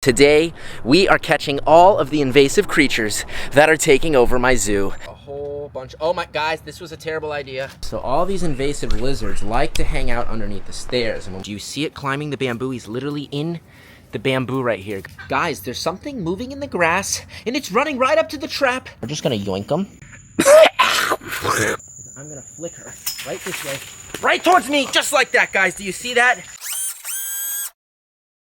Today, we are catching all of the invasive creatures that are taking over my zoo. A whole bunch. Oh my, guys, this was a terrible idea. So all these invasive lizards like to hang out underneath the stairs. And do you see it climbing the bamboo? He's literally in the bamboo right here. Guys, there's something moving in the grass, and it's running right up to the trap. We're just gonna yoink him. I'm gonna flick her right this way. Right towards me, just like that, guys. Do you see that?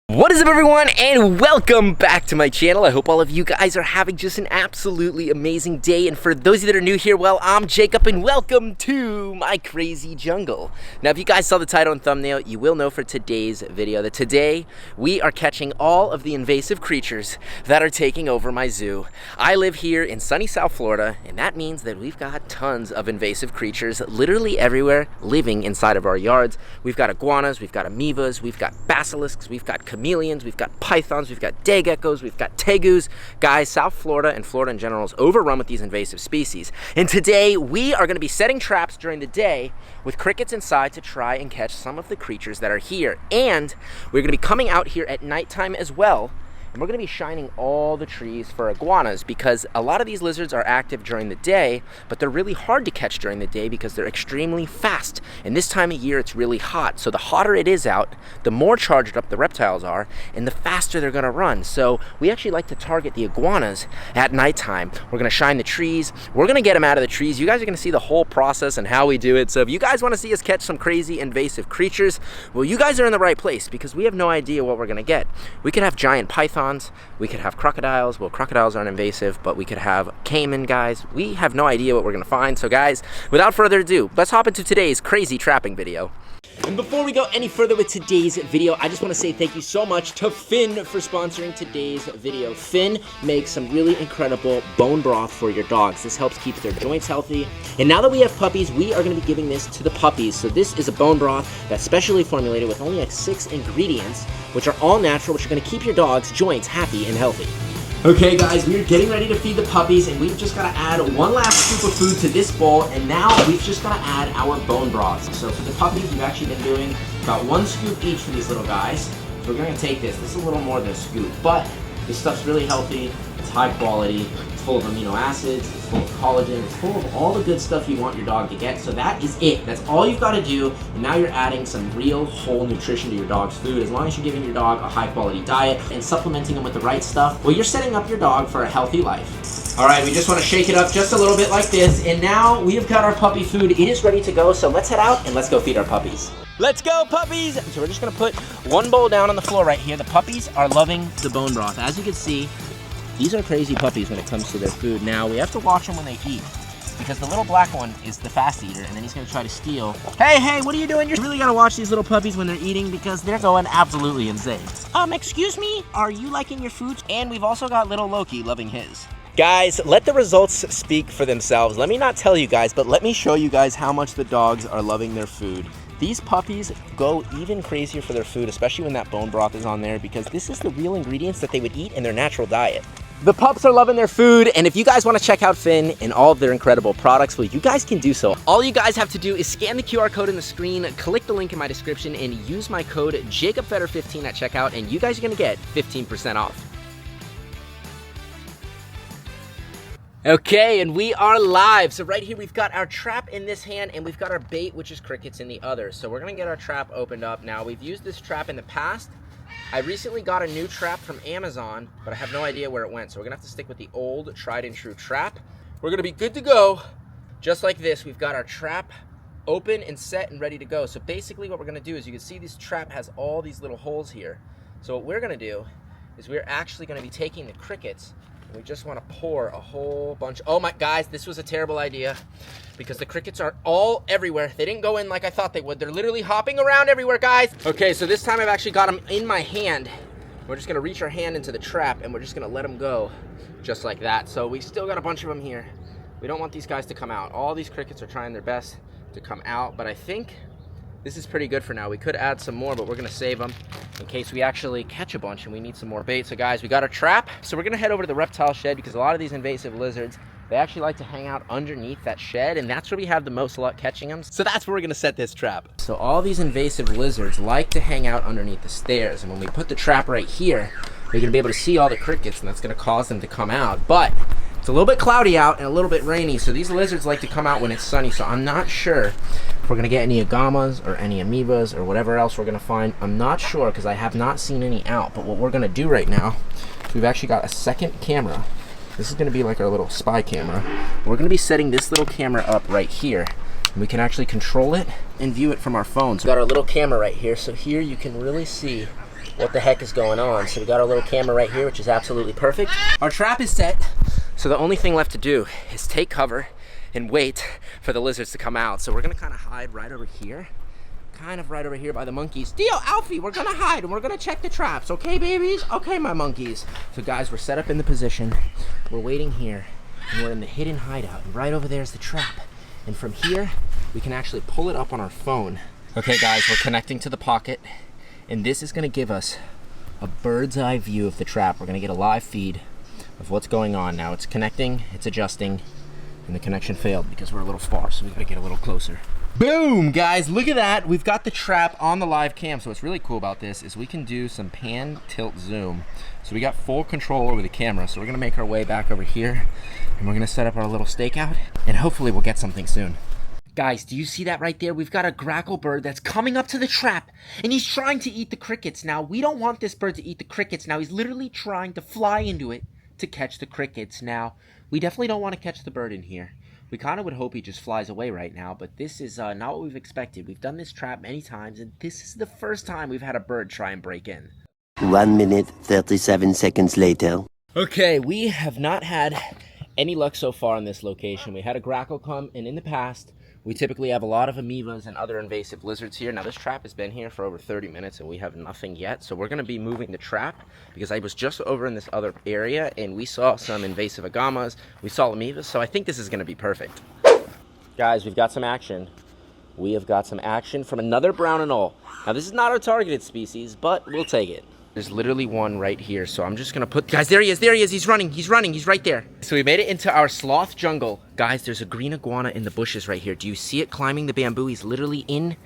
What is up, everyone, and welcome back to my channel. I hope all of you guys are having just an absolutely amazing day. And for those of you that are new here, well, I'm Jacob, and welcome to my crazy jungle. Now, if you guys saw the title and thumbnail, you will know for today's video that today we are catching all of the invasive creatures that are taking over my zoo. I live here in sunny South Florida, and that means that we've got tons of invasive creatures literally everywhere living inside of our yards. We've got iguanas, we've got amivas, we've got basilisks, we've got chameleons, we've got pythons, we've got day geckos, we've got tegus. Guys, South Florida and Florida in general is overrun with these invasive species. And today we are going to be setting traps during the day with crickets inside to try and catch some of the creatures that are here. And we're going to be coming out here at nighttime as well. And we're going to be shining all the trees for iguanas because a lot of these lizards are active during the day, but they're really hard to catch during the day because they're extremely fast. And this time of year, it's really hot. So the hotter it is out, the more charged up the reptiles are, and the faster they're going to run. So we actually like to target the iguanas at nighttime. We're going to shine the trees. We're going to get them out of the trees. You guys are going to see the whole process and how we do it. So if you guys want to see us catch some crazy invasive creatures, well, you guys are in the right place because we have no idea what we're going to get. We could have giant pythons. We could have crocodiles. Well, crocodiles aren't invasive, but we could have caiman, guys. We have no idea what we're gonna find. So guys, without further ado, let's hop into today's crazy trapping video. And before we go any further with today's video, I just want to say thank you so much to Finn for sponsoring today's video. Finn makes some really incredible bone broth for your dogs. This helps keep their joints healthy. And now that we have puppies, we are going to be giving this to the puppies. So this is a bone broth that's specially formulated with only like 6 ingredients, which are all natural, which are going to keep your dog's joints happy and healthy. Okay guys, we're getting ready to feed the puppies, and we've just got to add one last scoop of food to this bowl, and now we've just got to add our bone broth. So for the puppies, we've actually been doing about 1 scoop each for these little guys. So we're going to take this. This is a little more than a scoop, but this stuff's really healthy. It's high quality. It's full of amino acids. It's full of collagen. It's full of all the good stuff you want your dog to get. So that is it. That's all you've got to do. And now you're adding some real whole nutrition to your dog's food. As long as you're giving your dog a high quality diet and supplementing them with the right stuff, well, you're setting up your dog for a healthy life. All right, we just want to shake it up just a little bit like this. And now we've got our puppy food. It is ready to go. So let's head out and let's go feed our puppies. Let's go, puppies! So we're just going to put one bowl down on the floor right here. The puppies are loving the bone broth. As you can see, these are crazy puppies when it comes to their food. Now, we have to watch them when they eat because the little black one is the fast eater, and then he's going to try to steal. Hey, what are you doing? You really got to watch these little puppies when they're eating because they're going absolutely insane. Excuse me? Are you liking your food? And we've also got little Loki loving his. Guys, let the results speak for themselves. Let me not tell you guys, but let me show you guys how much the dogs are loving their food. These puppies go even crazier for their food, especially when that bone broth is on there, because this is the real ingredients that they would eat in their natural diet. The pups are loving their food, and if you guys want to check out Finn and all of their incredible products, well, you guys can do so. All you guys have to do is scan the QR code in the screen, click the link in my description, and use my code JacobFeder15 at checkout, and you guys are going to get 15% off. Okay, and we are live. So right here, we've got our trap in this hand, and we've got our bait, which is crickets, in the other. So we're gonna get our trap opened up. Now, we've used this trap in the past. I recently got a new trap from Amazon, but I have no idea where it went. So we're gonna have to stick with the old tried and true trap. We're gonna be good to go. Just like this, we've got our trap open and set and ready to go. So basically what we're gonna do is, you can see this trap has all these little holes here. So what we're gonna do is we're actually gonna be taking the crickets. We just want to pour a whole bunch. Oh my, guys, this was a terrible idea because the crickets are all everywhere. They didn't go in like I thought they would. They're literally hopping around everywhere, guys. Okay, so this time I've actually got them in my hand. We're just going to reach our hand into the trap and we're just going to let them go just like that. So we still got a bunch of them here. We don't want these guys to come out. All these crickets are trying their best to come out, but I think this is pretty good for now. We could add some more, but we're gonna save them in case we actually catch a bunch and we need some more bait. So guys, we got our trap. So we're gonna head over to the reptile shed because a lot of these invasive lizards, they actually like to hang out underneath that shed, and that's where we have the most luck catching them. So that's where we're gonna set this trap. So all these invasive lizards like to hang out underneath the stairs, and when we put the trap right here, you're gonna be able to see all the crickets, and that's gonna cause them to come out. But it's a little bit cloudy out and a little bit rainy, so these lizards like to come out when it's sunny, so I'm not sure if we're gonna get any iguanas or any amibas or whatever else we're gonna find. I'm not sure because I have not seen any out, but what we're gonna do right now is we've actually got a second camera. This is gonna be like our little spy camera. We're gonna be setting this little camera up right here, and we can actually control it and view it from our phones. We've got our little camera right here, so here you can really see what the heck is going on. So we got our little camera right here, which is absolutely perfect. Our trap is set, so the only thing left to do is take cover and wait for the lizards to come out. So we're gonna kind of hide right over here, right over here by the monkeys. Dio, Alfie, we're gonna hide and we're gonna check the traps, okay, babies? Okay, my monkeys. So guys, we're set up in the position. We're waiting here, and we're in the hidden hideout, and right over there is the trap. And from here, we can actually pull it up on our phone. Okay guys, we're connecting to the pocket, and this is gonna give us a bird's eye view of the trap. We're gonna get a live feed of what's going on now. It's connecting, it's adjusting, and the connection failed because we're a little far, so we gotta get a little closer. Boom, guys, look at that. We've got the trap on the live cam. So what's really cool about this is we can do some pan, tilt, zoom. So we got full control over the camera. So we're gonna make our way back over here, and we're gonna set up our little stakeout, and hopefully we'll get something soon. Guys, do you see that right there? We've got a grackle bird that's coming up to the trap, and he's trying to eat the crickets. Now, we don't want this bird to eat the crickets. Now, he's literally trying to fly into it to catch the crickets. Now, we definitely don't want to catch the bird in here. We kind of would hope he just flies away right now, but this is not what we've expected. We've done this trap many times, and this is the first time we've had a bird try and break in. 1 minute, 37 seconds later. Okay, we have not had any luck so far in this location. We had a grackle come, and in the past, we typically have a lot of amivas and other invasive lizards here. Now, this trap has been here for over 30 minutes, and we have nothing yet. So we're going to be moving the trap because I was just over in this other area, and we saw some invasive iguanas. We saw amivas, so I think this is going to be perfect. Guys, we've got some action. We have got some action from another brown and all. Now, this is not our targeted species, but we'll take it. There's literally one right here, so I'm just gonna put... Guys, there he is, he's running, he's right there. So we made it into our sloth jungle. Guys, there's a green iguana in the bushes right here. Do you see it climbing the bamboo? He's literally in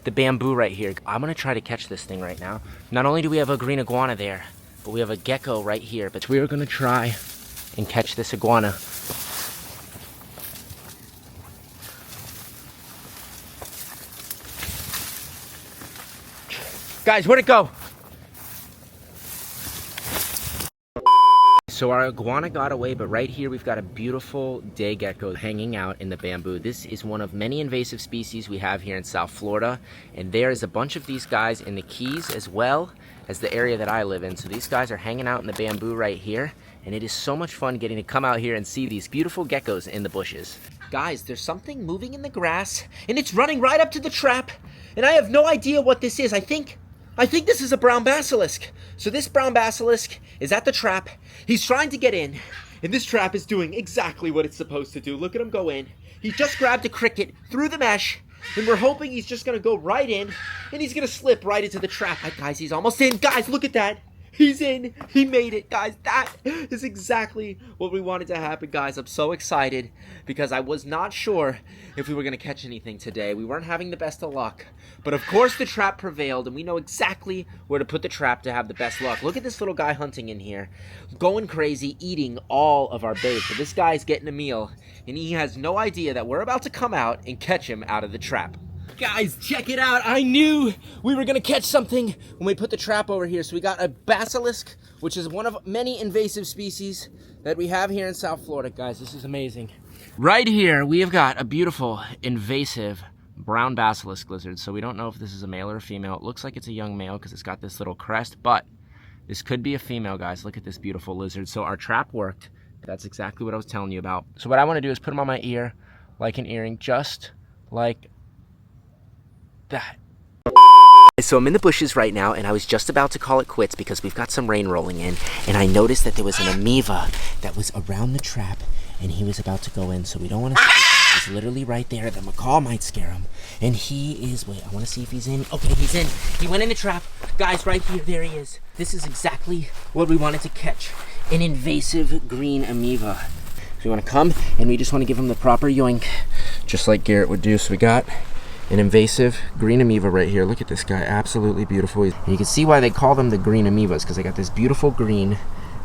the bamboo right here. I'm gonna try to catch this thing right now. Not only do we have a green iguana there, but we have a gecko right here. But we are gonna try and catch this iguana. Guys, where'd it go? So our iguana got away, but right here we've got a beautiful day gecko hanging out in the bamboo. This is one of many invasive species we have here in South Florida, and there is a bunch of these guys in the Keys as well as the area that I live in. So these guys are hanging out in the bamboo right here, and it is so much fun getting to come out here and see these beautiful geckos in the bushes. Guys, there's something moving in the grass, and it's running right up to the trap, and I have no idea what this is. I think this is a brown basilisk. So this brown basilisk is at the trap. He's trying to get in, and this trap is doing exactly what it's supposed to do. Look at him go in. He just grabbed a cricket through the mesh, and we're hoping he's just gonna go right in, and he's gonna slip right into the trap. Guys, he's almost in. Guys, look at that. He's in. He made it, guys. That is exactly what we wanted to happen, guys. I'm so excited because I was not sure if we were going to catch anything today. We weren't having the best of luck. But of course the trap prevailed, and we know exactly where to put the trap to have the best luck. Look at this little guy hunting in here, going crazy, eating all of our bait. But this guy's getting a meal, and he has no idea that we're about to come out and catch him out of the trap. Guys, check it out. I knew we were gonna catch something when we put the trap over here. So we got a basilisk, which is one of many invasive species that we have here in South Florida. Guys, this is amazing. Right here, we have got a beautiful invasive brown basilisk lizard. So we don't know if this is a male or a female. It looks like it's a young male because it's got this little crest, but this could be a female, guys. Look at this beautiful lizard. So our trap worked. That's exactly what I was telling you about. So what I wanna do is put him on my ear like an earring, just like that. So I'm in the bushes right now, and I was just about to call it quits because we've got some rain rolling in, and I noticed that there was an amiva that was around the trap, and he was about to go in, so we don't want to scare him. He's literally right there. The macaw might scare him, and he is, wait, I want to see if he's in. Okay, he's in. He went in the trap. Guys, right here, there he is. This is exactly what we wanted to catch, an invasive green amiva. So we want to come, and we just want to give him the proper yoink, just like Garrett would do. So we got an invasive green amiva right here. Look at this guy, absolutely beautiful. And you can see why they call them the green amivas, because they got this beautiful green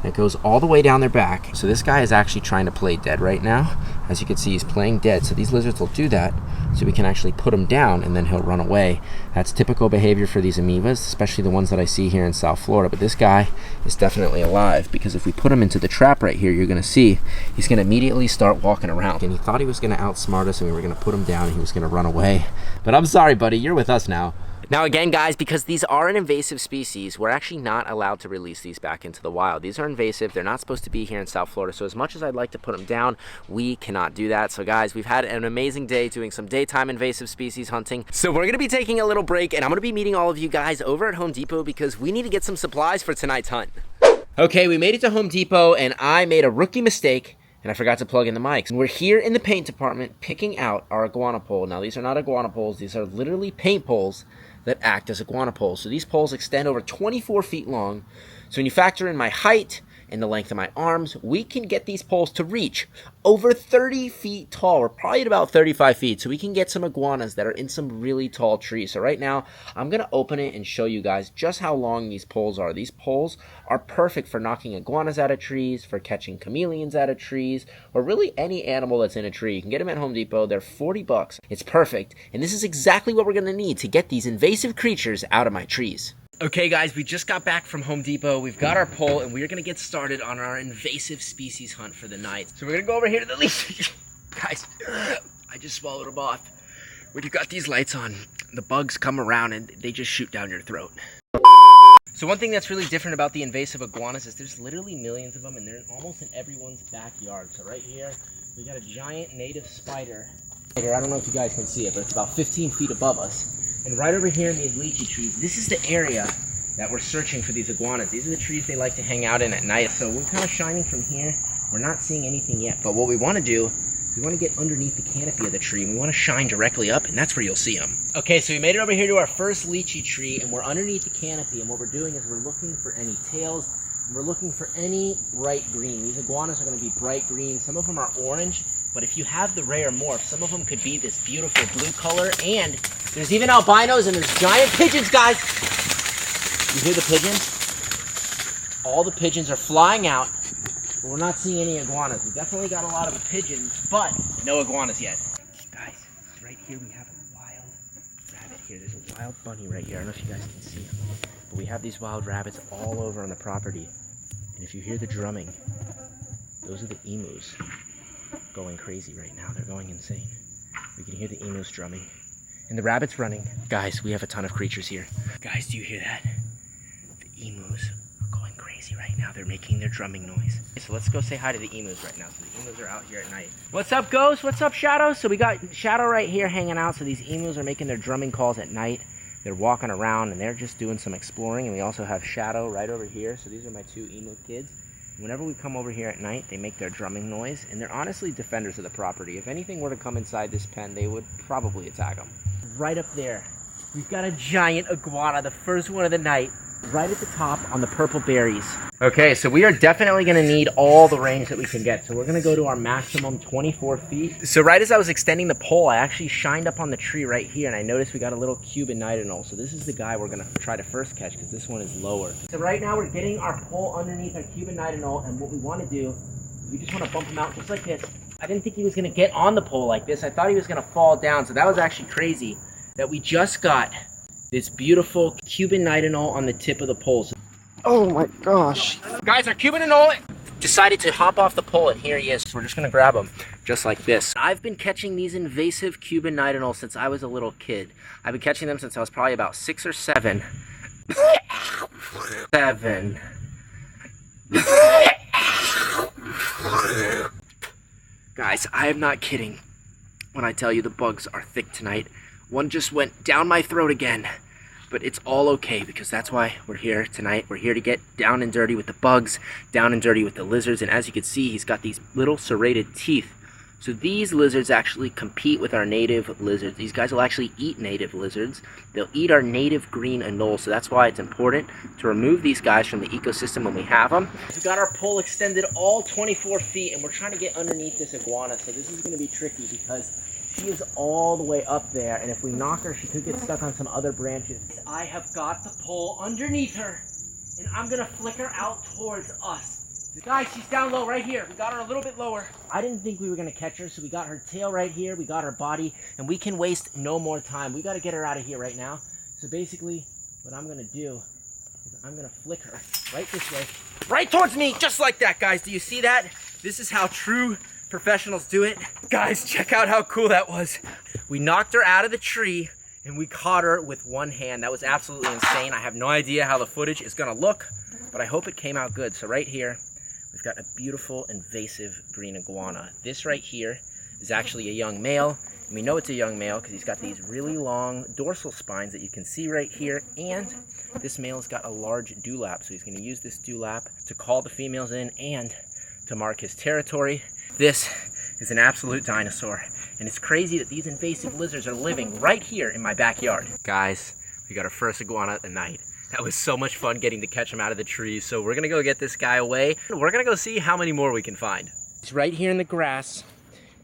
that goes all the way down their back. So this guy is actually trying to play dead right now. As you can see, he's playing dead. So these lizards will do that so we can actually put him down and then he'll run away. That's typical behavior for these amivas, especially the ones that I see here in South Florida. But this guy is definitely alive, because if we put him into the trap right here, you're gonna see he's gonna immediately start walking around. And he thought he was gonna outsmart us and we were gonna put him down and he was gonna run away. But I'm sorry, buddy, you're with us now. Now again, guys, because these are an invasive species, we're actually not allowed to release these back into the wild. These are invasive. They're not supposed to be here in South Florida. So as much as I'd like to put them down, we cannot do that. So guys, we've had an amazing day doing some daytime invasive species hunting. So we're going to be taking a little break, and I'm going to be meeting all of you guys over at Home Depot because we need to get some supplies for tonight's hunt. Okay, we made it to Home Depot, and I made a rookie mistake. And I forgot to plug in the mics. We're here in the paint department picking out our iguana pole. Now, these are not iguana poles. These are literally paint poles that act as iguana poles. So these poles extend over 24 feet long. So when you factor in my height and the length of my arms, we can get these poles to reach over 30 feet tall. We're probably at about 35 feet. So we can get some iguanas that are in some really tall trees. So right now, I'm going to open it and show you guys just how long these poles are. These poles are perfect for knocking iguanas out of trees, for catching chameleons out of trees, or really any animal that's in a tree. You can get them at Home Depot. They're 40 bucks. It's perfect. And this is exactly what we're going to need to get these invasive creatures out of my trees. Okay, guys, we just got back from Home Depot. We've got our pole, and we're going to get started on our invasive species hunt for the night. So we're going to go over here to the leaf. Guys, I just swallowed them off. When you got these lights on, the bugs come around, and they just shoot down your throat. So one thing that's really different about the invasive iguanas is there's literally millions of them, and they're almost in everyone's backyard. So right here, we got a giant native spider. I don't know if you guys can see it, but it's about 15 feet above us. And right over here in these lychee trees, this is the area that we're searching for these iguanas. These are the trees they like to hang out in at night. So we're kind of shining from here. We're not seeing anything yet, but what we want to do, we want to get underneath the canopy of the tree, and we want to shine directly up, and that's where you'll see them. Okay, so we made it over here to our first lychee tree, and we're underneath the canopy, and what we're doing is we're looking for any tails, and we're looking for any bright green. These iguanas are going to be bright green. Some of them are orange, but if you have the rare morph, some of them could be this beautiful blue color, and there's even albinos and there's giant pigeons, guys. You hear the pigeons? All the pigeons are flying out, but we're not seeing any iguanas. We definitely got a lot of pigeons, but no iguanas yet. Guys, right here we have a wild rabbit here. There's a wild bunny right here. I don't know if you guys can see him, but we have these wild rabbits all over on the property. And if you hear the drumming, those are the emus going crazy right now. They're going insane. We can hear the emus drumming. And the rabbit's running. Guys, we have a ton of creatures here. Guys, do you hear that? The emus are going crazy right now. They're making their drumming noise. So let's go say hi to the emus right now. So the emus are out here at night. What's up, Ghost? What's up, Shadow? So we got Shadow right here hanging out. So these emus are making their drumming calls at night. They're walking around and they're just doing some exploring. And we also have Shadow right over here. So these are my two emu kids. Whenever we come over here at night, they make their drumming noise, and they're honestly defenders of the property. If anything were to come inside this pen, they would probably attack them. Right up there, we've got a giant iguana, the first one of the night, right at the top on the purple berries. Okay, so we are definitely going to need all the range that we can get. So we're going to go to our maximum 24 feet. So right as I was extending the pole, I actually shined up on the tree right here, and I noticed we got a little Cuban nightingale. So this is the guy we're going to try to first catch because this one is lower. So right now we're getting our pole underneath our Cuban nightingale, and what we want to do, we just want to bump him out just like this. I didn't think he was going to get on the pole like this. I thought he was going to fall down. So that was actually crazy that we just got this beautiful Cuban nightingale on the tip of the pole. Oh my gosh. Guys, our Cuban nightingale decided to hop off the pole, and here he is. So we're just going to grab him just like this. I've been catching these invasive Cuban nightingales since I was a little kid. I've been catching them since I was probably about 6 or 7. Guys, I am not kidding when I tell you the bugs are thick tonight. One just went down my throat again, but it's all okay because that's why we're here tonight. We're here to get down and dirty with the bugs, down and dirty with the lizards, and as you can see, he's got these little serrated teeth. So these lizards actually compete with our native lizards. These guys will actually eat native lizards. They'll eat our native green anole, so that's why it's important to remove these guys from the ecosystem when we have them. We've got our pole extended all 24 feet, and we're trying to get underneath this iguana, so this is going to be tricky because she is all the way up there, and if we knock her, she could get stuck on some other branches. I have got the pole underneath her, and I'm gonna flick her out towards us. Guys, she's down low right here. We got her a little bit lower. I didn't think we were gonna catch her, so we got her tail right here, we got her body, and we can waste no more time. We gotta get her out of here right now. So basically, what I'm gonna do is I'm gonna flick her right this way, right towards me, just like that, guys. Do you see that? This is how true professionals do it. Guys, check out how cool that was. We knocked her out of the tree, and we caught her with one hand. That was absolutely insane. I have no idea how the footage is gonna look, but I hope it came out good. So right here, we've got a beautiful invasive green iguana. This right here is actually a young male. And we know it's a young male because he's got these really long dorsal spines that you can see right here. And this male's got a large dewlap. So he's going to use this dewlap to call the females in and to mark his territory. This is an absolute dinosaur. And it's crazy that these invasive lizards are living right here in my backyard. Guys, we got our first iguana at the night. That was so much fun getting to catch him out of the trees. So we're gonna go get this guy away. We're gonna go see how many more we can find. It's right here in the grass.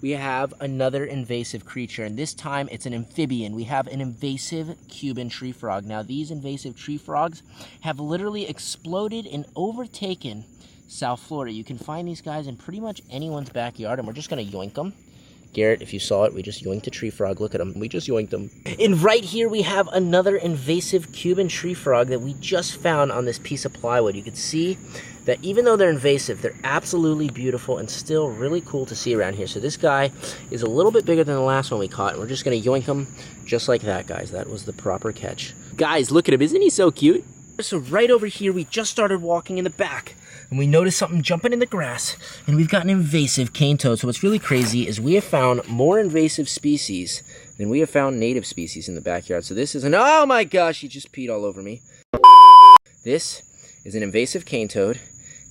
We have another invasive creature, and this time it's an amphibian. We have an invasive Cuban tree frog. Now these invasive tree frogs have literally exploded and overtaken South Florida. You can find these guys in pretty much anyone's backyard, and we're just gonna yoink them. Garrett, if you saw it, we just yoinked a tree frog. Look at him. We just yoinked him. And right here we have another invasive Cuban tree frog that we just found on this piece of plywood. You can see that even though they're invasive, they're absolutely beautiful and still really cool to see around here. So this guy is a little bit bigger than the last one we caught. And we're just going to yoink him just like that, guys. That was the proper catch. Guys, look at him. Isn't he so cute? So right over here, we just started walking in the back, and we noticed something jumping in the grass, and we've got an invasive cane toad. So what's really crazy is we have found more invasive species than we have found native species in the backyard. So this is an, oh my gosh, he just peed all over me. This is an invasive cane toad.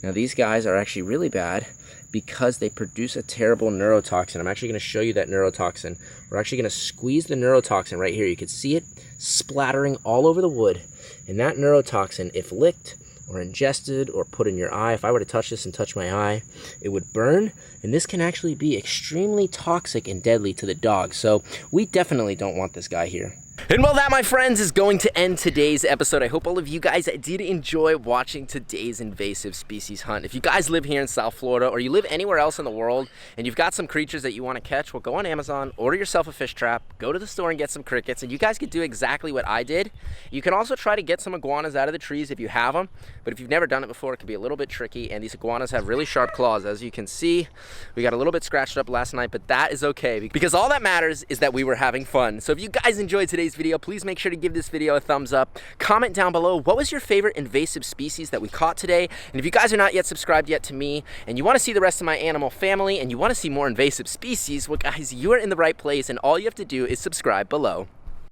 Now these guys are actually really bad because they produce a terrible neurotoxin. I'm actually going to show you that neurotoxin. We're actually going to squeeze the neurotoxin right here. You can see it splattering all over the wood. And that neurotoxin, if licked or ingested or put in your eye, if I were to touch this and touch my eye, it would burn. And this can actually be extremely toxic and deadly to the dog. So we definitely don't want this guy here. And well, that, my friends, is going to end today's episode. I hope all of you guys did enjoy watching today's invasive species hunt. If you guys live here in South Florida or you live anywhere else in the world and you've got some creatures that you want to catch, well, go on Amazon, order yourself a fish trap, go to the store and get some crickets, and you guys could do exactly what I did. You can also try to get some iguanas out of the trees if you have them, but if you've never done it before, it can be a little bit tricky, and these iguanas have really sharp claws. As you can see, we got a little bit scratched up last night, but that is okay because all that matters is that we were having fun. So if you guys enjoyed today's video, please make sure to give this video a thumbs up. Comment down below, what was your favorite invasive species that we caught today? And if you guys are not yet subscribed yet to me and you want to see the rest of my animal family and you want to see more invasive species, well guys, you are in the right place, and all you have to do is subscribe below.